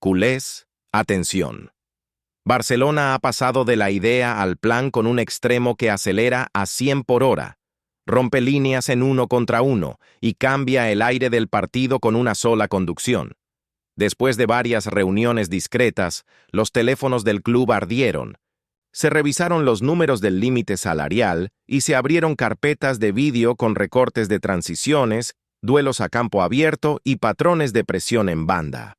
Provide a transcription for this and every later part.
Culés, atención. Barcelona ha pasado de la idea al plan con un extremo que acelera a 100 por hora, rompe líneas en 1 contra 1 y cambia el aire del partido con una sola conducción. Después de varias reuniones discretas, los teléfonos del club ardieron. Se revisaron los números del límite salarial y se abrieron carpetas de vídeo con recortes de transiciones, duelos a campo abierto y patrones de presión en banda.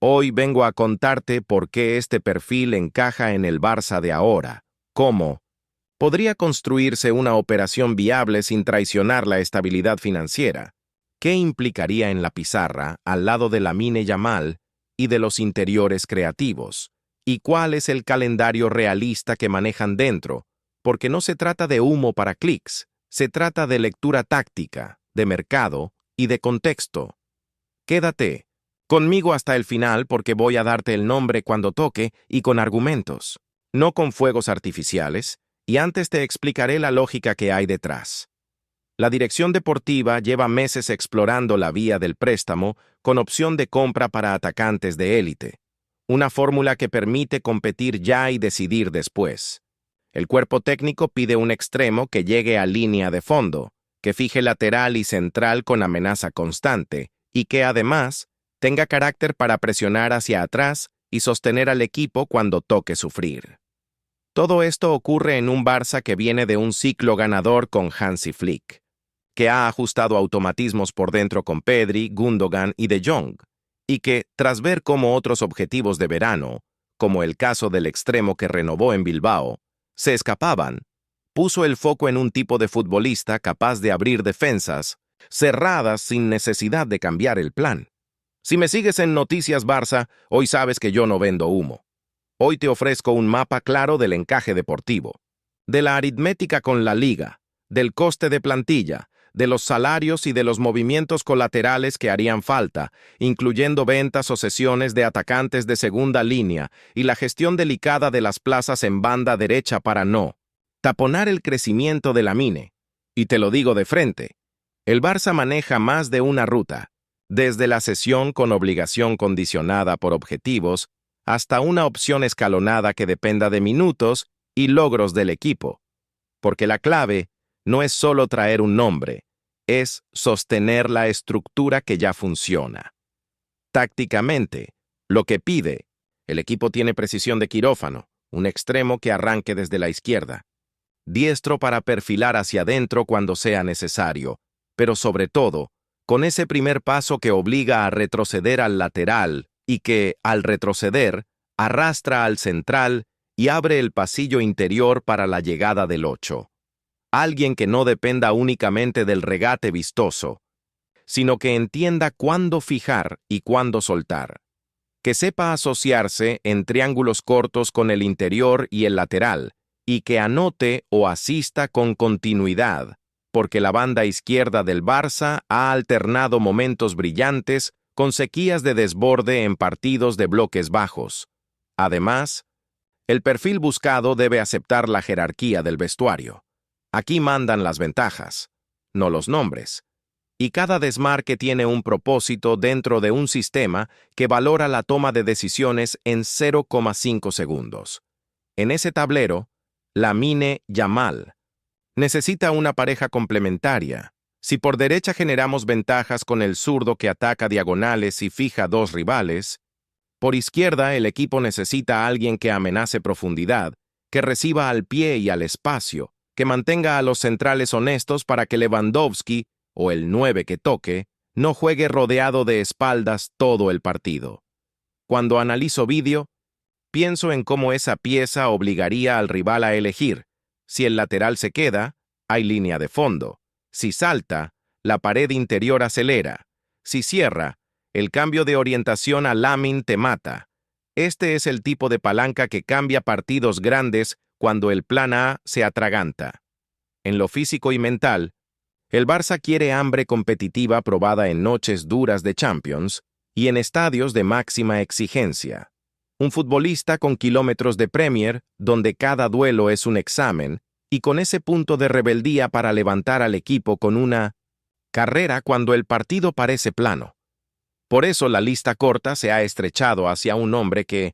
Hoy vengo a contarte por qué este perfil encaja en el Barça de ahora, cómo podría construirse una operación viable sin traicionar la estabilidad financiera, qué implicaría en la pizarra al lado de Lamine Yamal y de los interiores creativos, y cuál es el calendario realista que manejan dentro, porque no se trata de humo para clics, se trata de lectura táctica, de mercado y de contexto. Quédate conmigo hasta el final porque voy a darte el nombre cuando toque y con argumentos, no con fuegos artificiales, y antes te explicaré la lógica que hay detrás. La dirección deportiva lleva meses explorando la vía del préstamo con opción de compra para atacantes de élite, una fórmula que permite competir ya y decidir después. El cuerpo técnico pide un extremo que llegue a línea de fondo, que fije lateral y central con amenaza constante, y que además tenga carácter para presionar hacia atrás y sostener al equipo cuando toque sufrir. Todo esto ocurre en un Barça que viene de un ciclo ganador con Hansi Flick, que ha ajustado automatismos por dentro con Pedri, Gundogan y De Jong, y que, tras ver cómo otros objetivos de verano, como el caso del extremo que renovó en Bilbao, se escapaban, puso el foco en un tipo de futbolista capaz de abrir defensas cerradas sin necesidad de cambiar el plan. Si me sigues en Noticias Barça, hoy sabes que yo no vendo humo. Hoy te ofrezco un mapa claro del encaje deportivo, de la aritmética con la liga, del coste de plantilla, de los salarios y de los movimientos colaterales que harían falta, incluyendo ventas o cesiones de atacantes de segunda línea y la gestión delicada de las plazas en banda derecha para no taponar el crecimiento de Lamine. Y te lo digo de frente, el Barça maneja más de una ruta, desde la cesión con obligación condicionada por objetivos hasta una opción escalonada que dependa de minutos y logros del equipo. Porque la clave no es solo traer un nombre, es sostener la estructura que ya funciona. Tácticamente, lo que pide, el equipo tiene precisión de quirófano, un extremo que arranque desde la izquierda, diestro para perfilar hacia adentro cuando sea necesario, pero sobre todo, con ese primer paso que obliga a retroceder al lateral y que, al retroceder, arrastra al central y abre el pasillo interior para la llegada del 8. Alguien que no dependa únicamente del regate vistoso, sino que entienda cuándo fijar y cuándo soltar. Que sepa asociarse en triángulos cortos con el interior y el lateral, y que anote o asista con continuidad, porque la banda izquierda del Barça ha alternado momentos brillantes con sequías de desborde en partidos de bloques bajos. Además, el perfil buscado debe aceptar la jerarquía del vestuario. Aquí mandan las ventajas, no los nombres. Y cada desmarque tiene un propósito dentro de un sistema que valora la toma de decisiones en 0,5 segundos. En ese tablero, Lamine Yamal necesita una pareja complementaria. Si por derecha generamos ventajas con el zurdo que ataca diagonales y fija dos rivales, por izquierda el equipo necesita a alguien que amenace profundidad, que reciba al pie y al espacio, que mantenga a los centrales honestos para que Lewandowski, o el 9 que toque, no juegue rodeado de espaldas todo el partido. Cuando analizo vídeo, pienso en cómo esa pieza obligaría al rival a elegir. Si el lateral se queda, hay línea de fondo. Si salta, la pared interior acelera. Si cierra, el cambio de orientación a Lamine te mata. Este es el tipo de palanca que cambia partidos grandes cuando el plan A se atraganta. En lo físico y mental, el Barça quiere hambre competitiva probada en noches duras de Champions y en estadios de máxima exigencia. Un futbolista con kilómetros de Premier, donde cada duelo es un examen, y con ese punto de rebeldía para levantar al equipo con una carrera cuando el partido parece plano. Por eso la lista corta se ha estrechado hacia un hombre que,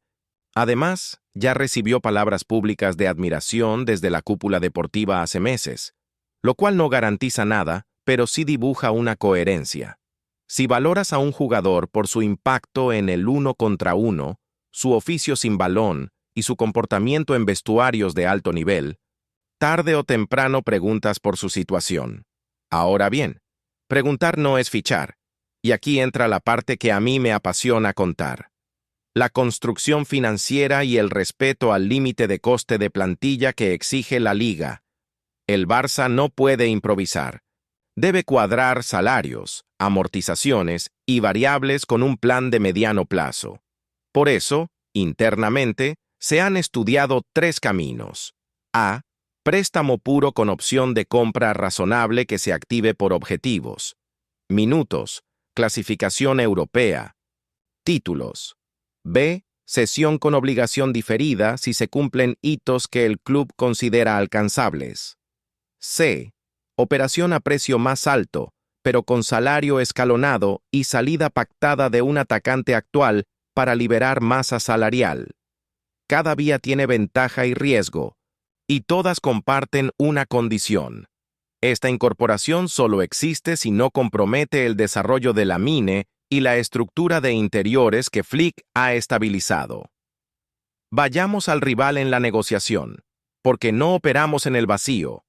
además, ya recibió palabras públicas de admiración desde la cúpula deportiva hace meses, lo cual no garantiza nada, pero sí dibuja una coherencia. Si valoras a un jugador por su impacto en el 1 contra 1, su oficio sin balón y su comportamiento en vestuarios de alto nivel, tarde o temprano preguntas por su situación. Ahora bien, preguntar no es fichar, y aquí entra la parte que a mí me apasiona contar. La construcción financiera y el respeto al límite de coste de plantilla que exige la liga. El Barça no puede improvisar. Debe cuadrar salarios, amortizaciones y variables con un plan de mediano plazo. Por eso, internamente, se han estudiado 3 caminos. A. Préstamo puro con opción de compra razonable que se active por objetivos. Minutos, clasificación europea. Títulos. B. Cesión con obligación diferida si se cumplen hitos que el club considera alcanzables. C. Operación a precio más alto, pero con salario escalonado y salida pactada de un atacante actual para liberar masa salarial. Cada vía tiene ventaja y riesgo, y todas comparten una condición. Esta incorporación solo existe si no compromete el desarrollo de la mine y la estructura de interiores que Flick ha estabilizado. Vayamos al rival en la negociación, porque no operamos en el vacío.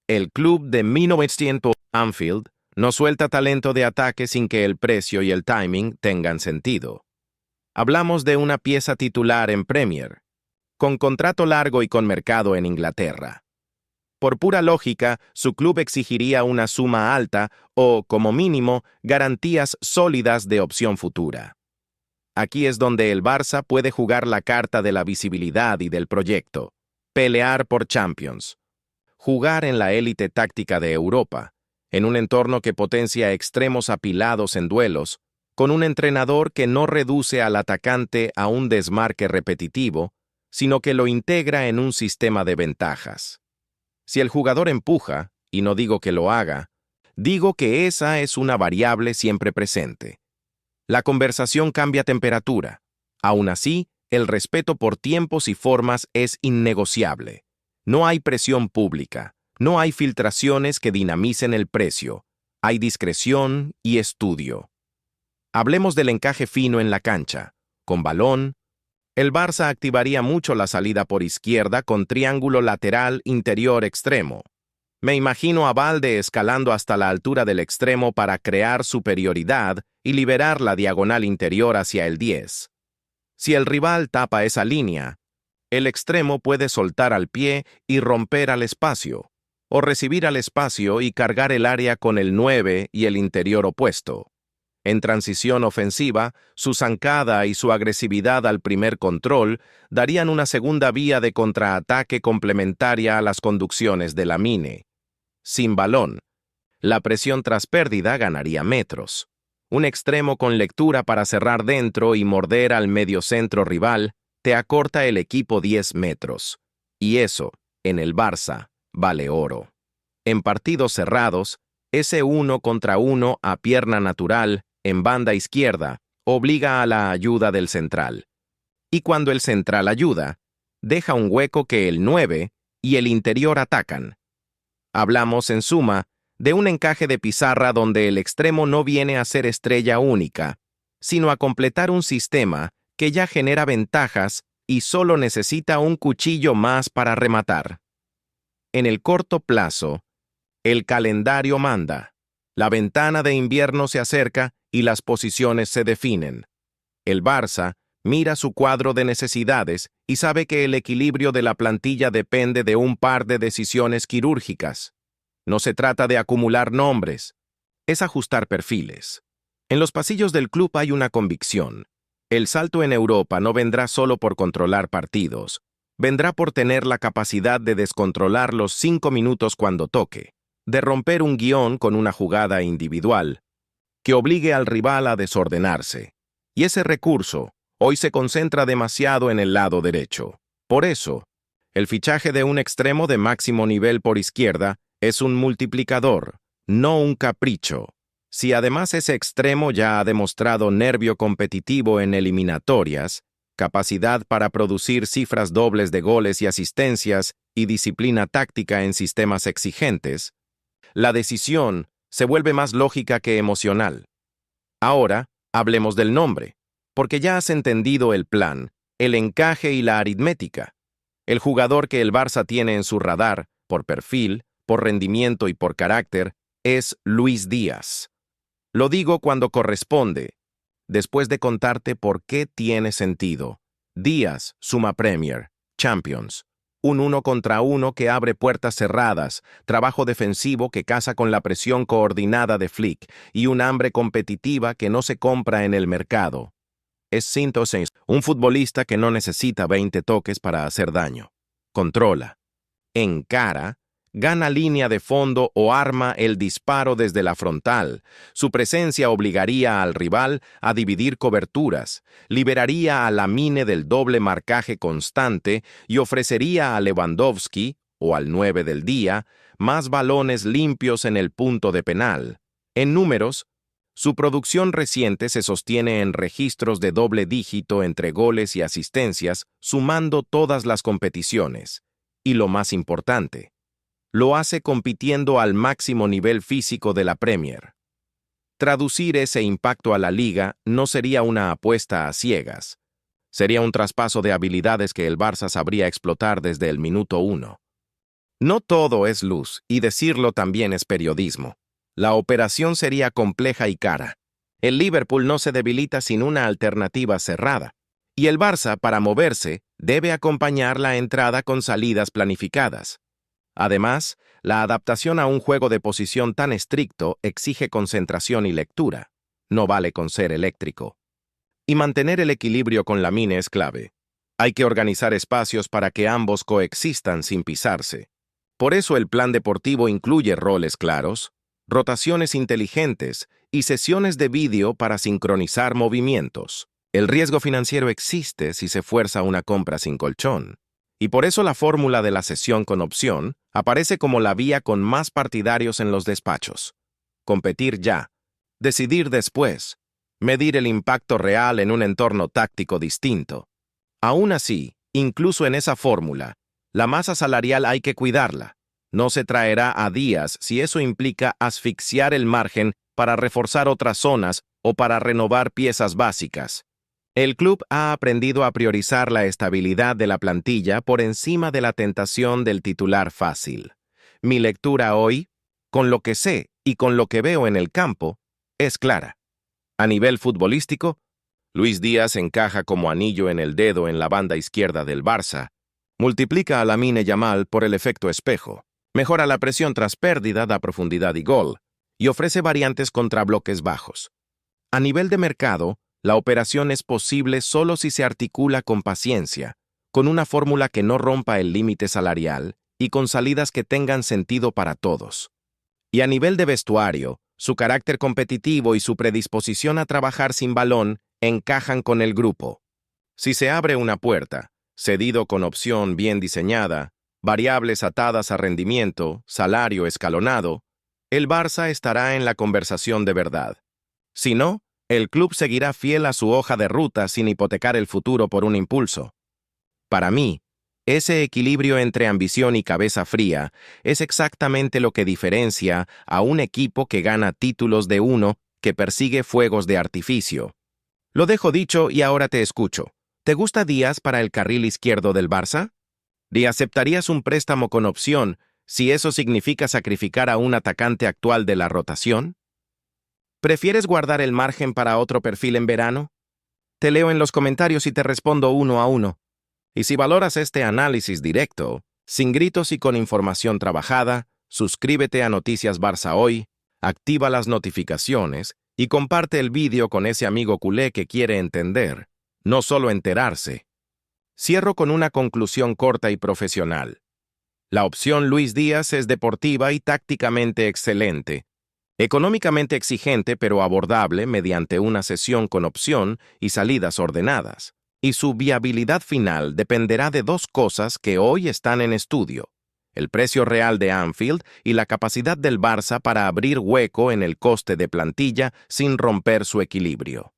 El club de 1900 Anfield no suelta talento de ataque sin que el precio y el timing tengan sentido. Hablamos de una pieza titular en Premier, con contrato largo y con mercado en Inglaterra. Por pura lógica, su club exigiría una suma alta o, como mínimo, garantías sólidas de opción futura. Aquí es donde el Barça puede jugar la carta de la visibilidad y del proyecto, pelear por Champions, jugar en la élite táctica de Europa, en un entorno que potencia extremos apilados en duelos, con un entrenador que no reduce al atacante a un desmarque repetitivo, sino que lo integra en un sistema de ventajas. Si el jugador empuja, y no digo que lo haga, digo que esa es una variable siempre presente. La conversación cambia temperatura. Aún así, el respeto por tiempos y formas es innegociable. No hay presión pública, no hay filtraciones que dinamicen el precio, hay discreción y estudio. Hablemos del encaje fino en la cancha. Con balón, el Barça activaría mucho la salida por izquierda con triángulo lateral interior extremo. Me imagino a Valde escalando hasta la altura del extremo para crear superioridad y liberar la diagonal interior hacia el 10. Si el rival tapa esa línea, el extremo puede soltar al pie y romper al espacio, o recibir al espacio y cargar el área con el 9 y el interior opuesto. En transición ofensiva, su zancada y su agresividad al primer control darían una segunda vía de contraataque complementaria a las conducciones de Lamine. Sin balón, la presión tras pérdida ganaría metros. Un extremo con lectura para cerrar dentro y morder al mediocentro rival te acorta el equipo 10 metros. Y eso, en el Barça, vale oro. En partidos cerrados, ese 1 contra 1 a pierna natural, en banda izquierda, obliga a la ayuda del central. Y cuando el central ayuda, deja un hueco que el 9 y el interior atacan. Hablamos, en suma, de un encaje de pizarra donde el extremo no viene a ser estrella única, sino a completar un sistema que ya genera ventajas y solo necesita un cuchillo más para rematar. En el corto plazo, el calendario manda. La ventana de invierno se acerca y las posiciones se definen. El Barça mira su cuadro de necesidades y sabe que el equilibrio de la plantilla depende de un par de decisiones quirúrgicas. No se trata de acumular nombres, es ajustar perfiles. En los pasillos del club hay una convicción. El salto en Europa no vendrá solo por controlar partidos, vendrá por tener la capacidad de descontrolar los 5 minutos cuando toque, de romper un guión con una jugada individual, que obligue al rival a desordenarse. Y ese recurso hoy se concentra demasiado en el lado derecho. Por eso, el fichaje de un extremo de máximo nivel por izquierda es un multiplicador, no un capricho. Si además ese extremo ya ha demostrado nervio competitivo en eliminatorias, capacidad para producir cifras dobles de goles y asistencias y disciplina táctica en sistemas exigentes, la decisión se vuelve más lógica que emocional. Ahora, hablemos del nombre, porque ya has entendido el plan, el encaje y la aritmética. El jugador que el Barça tiene en su radar, por perfil, por rendimiento y por carácter, es Luis Díaz. Lo digo cuando corresponde, después de contarte por qué tiene sentido. Díaz suma Premier, Champions, un 1 contra 1 que abre puertas cerradas, trabajo defensivo que casa con la presión coordinada de Flick y un hambre competitiva que no se compra en el mercado. Es 106, un futbolista que no necesita 20 toques para hacer daño. Controla, encara, gana línea de fondo o arma el disparo desde la frontal. Su presencia obligaría al rival a dividir coberturas, liberaría a Lamine del doble marcaje constante y ofrecería a Lewandowski, o al 9 del día, más balones limpios en el punto de penal. En números, su producción reciente se sostiene en registros de doble dígito entre goles y asistencias, sumando todas las competiciones. Y lo más importante, lo hace compitiendo al máximo nivel físico de la Premier. Traducir ese impacto a la liga no sería una apuesta a ciegas. Sería un traspaso de habilidades que el Barça sabría explotar desde el minuto 1. No todo es luz, y decirlo también es periodismo. La operación sería compleja y cara. El Liverpool no se debilita sin una alternativa cerrada. Y el Barça, para moverse, debe acompañar la entrada con salidas planificadas. Además, la adaptación a un juego de posición tan estricto exige concentración y lectura. No vale con ser eléctrico. Y mantener el equilibrio con Lamine es clave. Hay que organizar espacios para que ambos coexistan sin pisarse. Por eso el plan deportivo incluye roles claros, rotaciones inteligentes y sesiones de vídeo para sincronizar movimientos. El riesgo financiero existe si se fuerza una compra sin colchón. Y por eso la fórmula de la cesión con opción aparece como la vía con más partidarios en los despachos. Competir ya, decidir después, medir el impacto real en un entorno táctico distinto. Aún así, incluso en esa fórmula, la masa salarial hay que cuidarla. No se traerá a Díaz si eso implica asfixiar el margen para reforzar otras zonas o para renovar piezas básicas. El club ha aprendido a priorizar la estabilidad de la plantilla por encima de la tentación del titular fácil. Mi lectura hoy, con lo que sé y con lo que veo en el campo, es clara. A nivel futbolístico, Luis Díaz encaja como anillo en el dedo en la banda izquierda del Barça, multiplica a Lamine Yamal por el efecto espejo, mejora la presión tras pérdida, da profundidad y gol, y ofrece variantes contra bloques bajos. A nivel de mercado, la operación es posible solo si se articula con paciencia, con una fórmula que no rompa el límite salarial y con salidas que tengan sentido para todos. Y a nivel de vestuario, su carácter competitivo y su predisposición a trabajar sin balón encajan con el grupo. Si se abre una puerta, cedido con opción bien diseñada, variables atadas a rendimiento, salario escalonado, el Barça estará en la conversación de verdad. Si no, el club seguirá fiel a su hoja de ruta sin hipotecar el futuro por un impulso. Para mí, ese equilibrio entre ambición y cabeza fría es exactamente lo que diferencia a un equipo que gana títulos de uno que persigue fuegos de artificio. Lo dejo dicho y ahora te escucho. ¿Te gusta Díaz para el carril izquierdo del Barça? ¿Y aceptarías un préstamo con opción si eso significa sacrificar a un atacante actual de la rotación? ¿Prefieres guardar el margen para otro perfil en verano? Te leo en los comentarios y te respondo uno a uno. Y si valoras este análisis directo, sin gritos y con información trabajada, suscríbete a Noticias Barça Hoy, activa las notificaciones y comparte el vídeo con ese amigo culé que quiere entender, no solo enterarse. Cierro con una conclusión corta y profesional. La opción Luis Díaz es deportiva y tácticamente excelente. Económicamente exigente pero abordable mediante una cesión con opción y salidas ordenadas. Y su viabilidad final dependerá de dos cosas que hoy están en estudio: el precio real de Anfield y la capacidad del Barça para abrir hueco en el coste de plantilla sin romper su equilibrio.